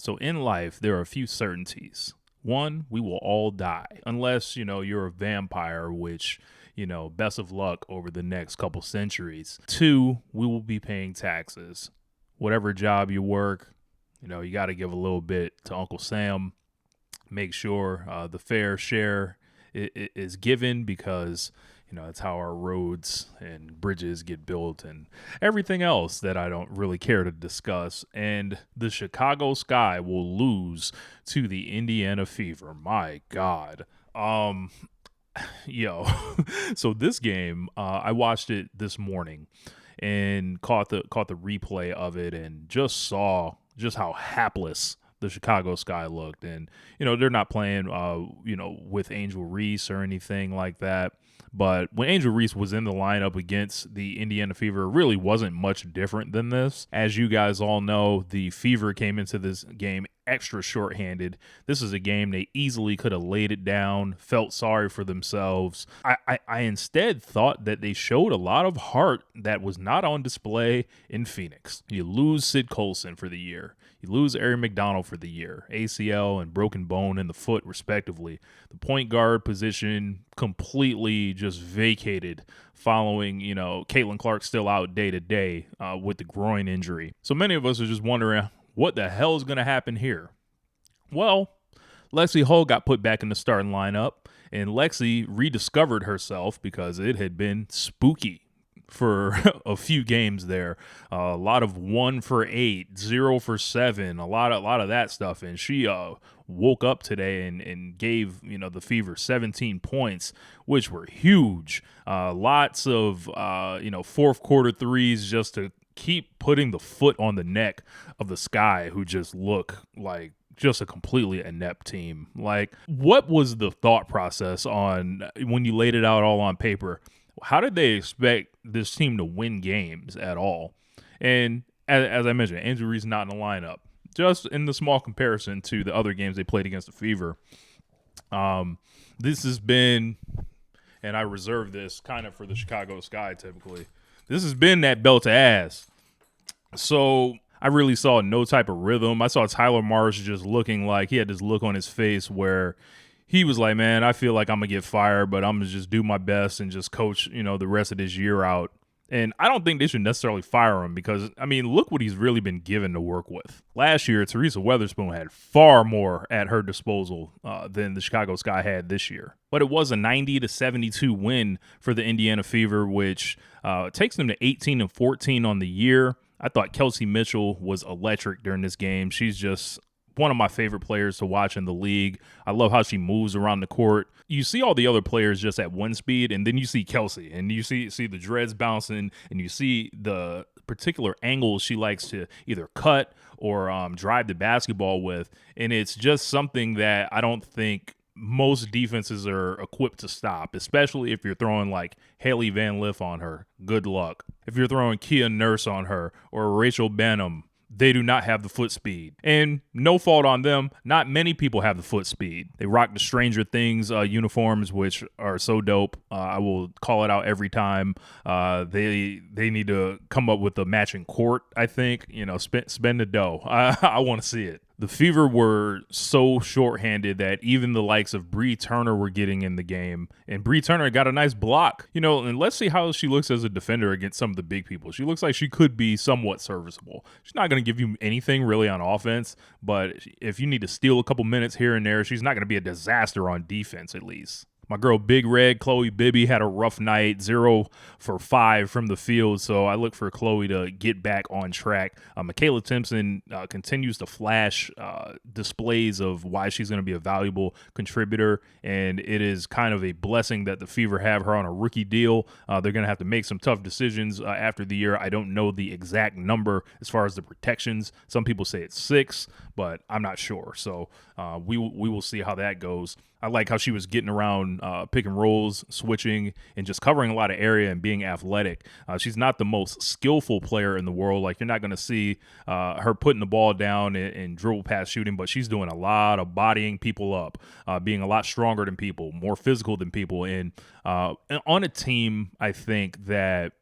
So in life, there are a few certainties. One, we will all die, unless, you're a vampire, which, best of luck over the next couple centuries. Two, we will be paying taxes. Whatever job you work, you got to give a little bit to Uncle Sam. Make sure the fair share is given because it's how our roads and bridges get built and everything else that I don't really care to discuss. And the Chicago Sky will lose to the Indiana Fever. My God. Yo. So this game, I watched it this morning and caught the replay of it and just saw just how hapless the Chicago Sky looked. And, they're not playing, with Angel Reese or anything like that. But when Angel Reese was in the lineup against the Indiana Fever, it really wasn't much different than this. As you guys all know, the Fever came into this game extra shorthanded. This is a game they easily could have laid it down, felt sorry for themselves. I instead thought that they showed a lot of heart that was not on display in Phoenix. You lose Syd Colson for the year. You lose Aari McDonald for the year, ACL and broken bone in the foot, respectively. The point guard position completely just vacated following, Caitlin Clark still out day to day with the groin injury. So many of us are just wondering what the hell is going to happen here. Well, Lexi Hull got put back in the starting lineup, and Lexi rediscovered herself because it had been spooky for a few games there. A lot of 1 for 8, 0 for 7, a lot of that stuff. And she woke up today and gave, the Fever 17 points, which were huge. Lots of, fourth quarter threes just to keep putting the foot on the neck of the Sky, who just look like just a completely inept team. Like, what was the thought process on when you laid it out all on paper? How did they expect this team to win games at all? And as I mentioned, Angel Reese not in the lineup. Just in the small comparison to the other games they played against the Fever, this has been, and I reserve this kind of for the Chicago Sky typically, this has been that belt to ass. So I really saw no type of rhythm. I saw Tyler Marsh just looking like he had this look on his face where he was like, man, I feel like I'm going to get fired, but I'm going to just do my best and just coach, the rest of this year out. And I don't think they should necessarily fire him because, look what he's really been given to work with. Last year, Teresa Weatherspoon had far more at her disposal than the Chicago Sky had this year. But it was a 90-72 win for the Indiana Fever, which takes them to 18-14 on the year. I thought Kelsey Mitchell was electric during this game. She's just one of my favorite players to watch in the league. I love how she moves around the court. You see all the other players just at one speed, and then you see Kelsey, and you see the dreads bouncing, and you see the particular angles she likes to either cut or drive the basketball with, and it's just something that I don't think most defenses are equipped to stop, especially if you're throwing like Haley Van Lith on her. Good luck. If you're throwing Kia Nurse on her or Rachel Benham, they do not have the foot speed. And no fault on them. Not many people have the foot speed. They rock the Stranger Things uniforms, which are so dope. I will call it out every time. They need to come up with a matching court, I think. Spend the dough. I want to see it. The Fever were so shorthanded that even the likes of Bree Turner were getting in the game. And Bree Turner got a nice block. And let's see how she looks as a defender against some of the big people. She looks like she could be somewhat serviceable. She's not going to give you anything really on offense, but if you need to steal a couple minutes here and there, she's not going to be a disaster on defense at least. My girl Big Red, Chloe Bibby, had a rough night, 0 for 5 from the field, so I look for Chloe to get back on track. Michaela Timpson continues to flash displays of why she's going to be a valuable contributor, and it is kind of a blessing that the Fever have her on a rookie deal. They're going to have to make some tough decisions after the year. I don't know the exact number as far as the protections. Some people say it's 6, but I'm not sure, so we will see how that goes. I like how she was getting around pick and rolls, switching, and just covering a lot of area and being athletic. She's not the most skillful player in the world. Like, you're not going to see her putting the ball down and dribble past shooting, but she's doing a lot of bodying people up, being a lot stronger than people, more physical than people. And on a team, I think that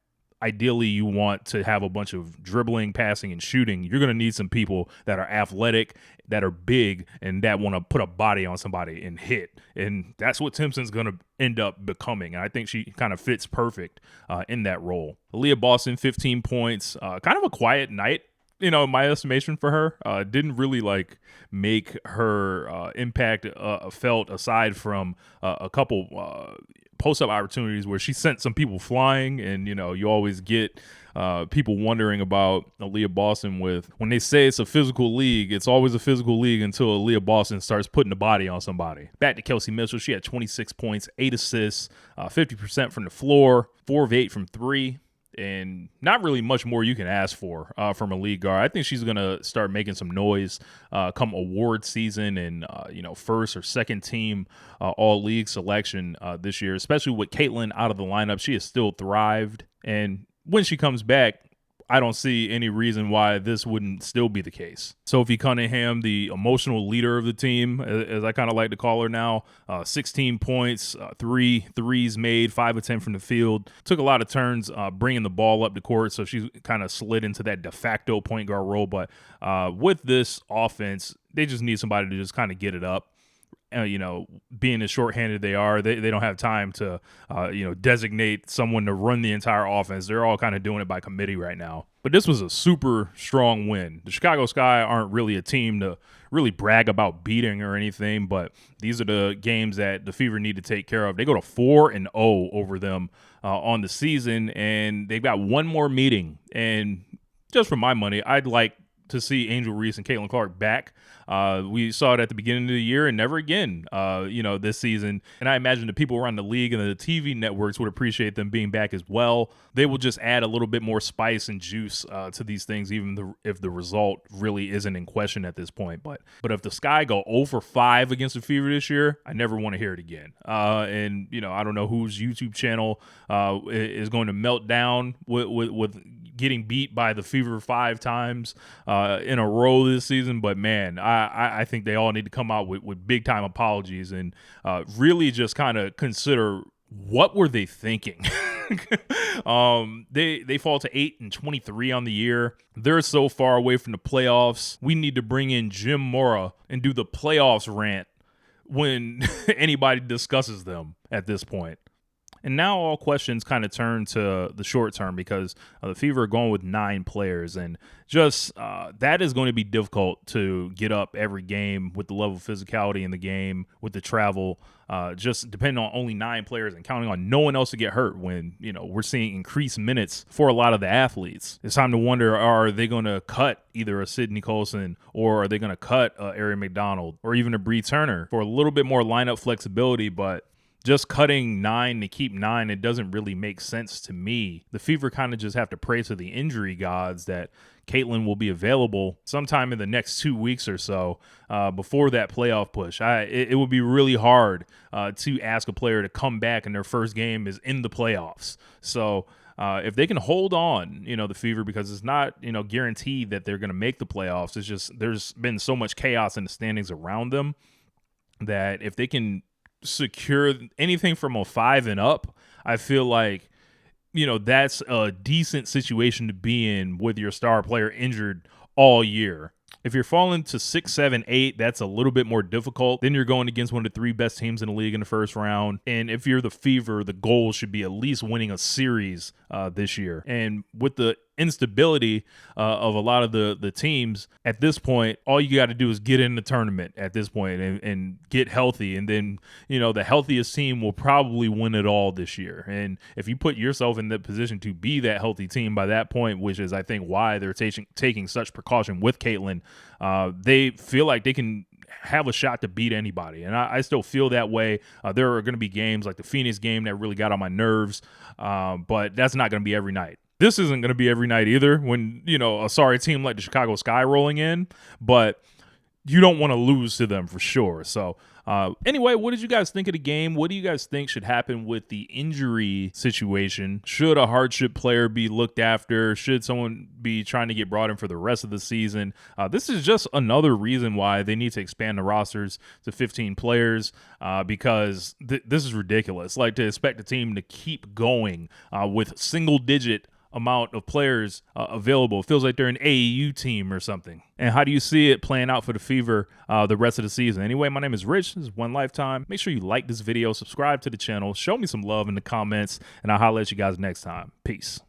ideally you want to have a bunch of dribbling, passing, and shooting. You're going to need some people that are athletic, that are big, and that want to put a body on somebody and hit. And that's what Timpson's going to end up becoming. And I think she kind of fits perfect in that role. Aaliyah Boston, 15 points. Kind of a quiet night, in my estimation for her. Didn't really make her impact felt, aside from a couple post-up opportunities where she sent some people flying. And you always get people wondering about Aaliyah Boston when they say it's a physical league. It's always a physical league until Aaliyah Boston starts putting the body on somebody. Back to Kelsey Mitchell. She had 26 points, 8 assists, 50% from the floor, 4 of 8 from 3. And not really much more you can ask for from a league guard. I think she's going to start making some noise come award season and, first or second team all-league selection this year, especially with Caitlin out of the lineup. She has still thrived. And when she comes back, I don't see any reason why this wouldn't still be the case. Sophie Cunningham, the emotional leader of the team, as I kind of like to call her now, 16 points, 3 threes made, 5 of 10 from the field. Took a lot of turns bringing the ball up the court, so she kind of slid into that de facto point guard role. But with this offense, they just need somebody to just kind of get it up. Being as shorthanded they are, they don't have time to, designate someone to run the entire offense. They're all kind of doing it by committee right now. But this was a super strong win. The Chicago Sky aren't really a team to really brag about beating or anything, but these are the games that the Fever need to take care of. They go to 4-0 over them on the season, and they've got one more meeting. And just for my money, I'd like to see Angel Reese and Caitlin Clark back. We saw it at the beginning of the year and never again, this season. And I imagine the people around the league and the TV networks would appreciate them being back as well. They will just add a little bit more spice and juice to these things, even if the result really isn't in question at this point. But if the Sky go 0-5 against the Fever this year, I never want to hear it again. And I don't know whose YouTube channel is going to melt down with getting beat by the Fever 5 times in a row this season. But man, I think they all need to come out with big time apologies and really just kind of consider what were they thinking. They fall to 8-23 on the year. They're so far away from the playoffs. We need to bring in Jim Mora and do the playoffs rant when anybody discusses them at this point. And now all questions kind of turn to the short term because the Fever are going with 9 players. And just that is going to be difficult to get up every game with the level of physicality in the game, with the travel, just depending on only 9 players and counting on no one else to get hurt when, we're seeing increased minutes for a lot of the athletes. It's time to wonder, are they going to cut either a Syd Colson or are they going to cut Aari McDonald or even a Bree Turner for a little bit more lineup flexibility? But just cutting 9 to keep 9, it doesn't really make sense to me. The Fever kind of just have to pray to the injury gods that Caitlin will be available sometime in the next 2 weeks or so before that playoff push. It would be really hard to ask a player to come back and their first game is in the playoffs. So if they can hold on, the Fever, because it's not, guaranteed that they're going to make the playoffs. It's just there's been so much chaos in the standings around them that if they can secure anything from a 5 and up, I feel like that's a decent situation to be in with your star player injured all year. If you're falling to 6, 7, 8, that's a little bit more difficult. Then you're going against one of the 3 best teams in the league in the first round. And if you're the Fever, the goal should be at least winning a series this year. And with the instability of a lot of the teams at this point, all you got to do is get in the tournament at this point and get healthy. And then, the healthiest team will probably win it all this year. And if you put yourself in the position to be that healthy team by that point, which is, I think, why they're taking such precaution with Caitlin, they feel like they can have a shot to beat anybody. And I still feel that way. There are going to be games like the Phoenix game that really got on my nerves, but that's not going to be every night. This isn't going to be every night either when, a sorry team like the Chicago Sky rolling in, but you don't want to lose to them for sure. So anyway, what did you guys think of the game? What do you guys think should happen with the injury situation? Should a hardship player be looked after? Should someone be trying to get brought in for the rest of the season? This is just another reason why they need to expand the rosters to 15 players because this is ridiculous. Like, to expect a team to keep going with single-digit amount of players available. It feels like they're an AAU team or something. And how do you see it playing out for the Fever the rest of the season? Anyway, my name is Rich. This is One Lifetime. Make sure you like this video, subscribe to the channel, show me some love in the comments, and I'll holler at you guys next time. Peace.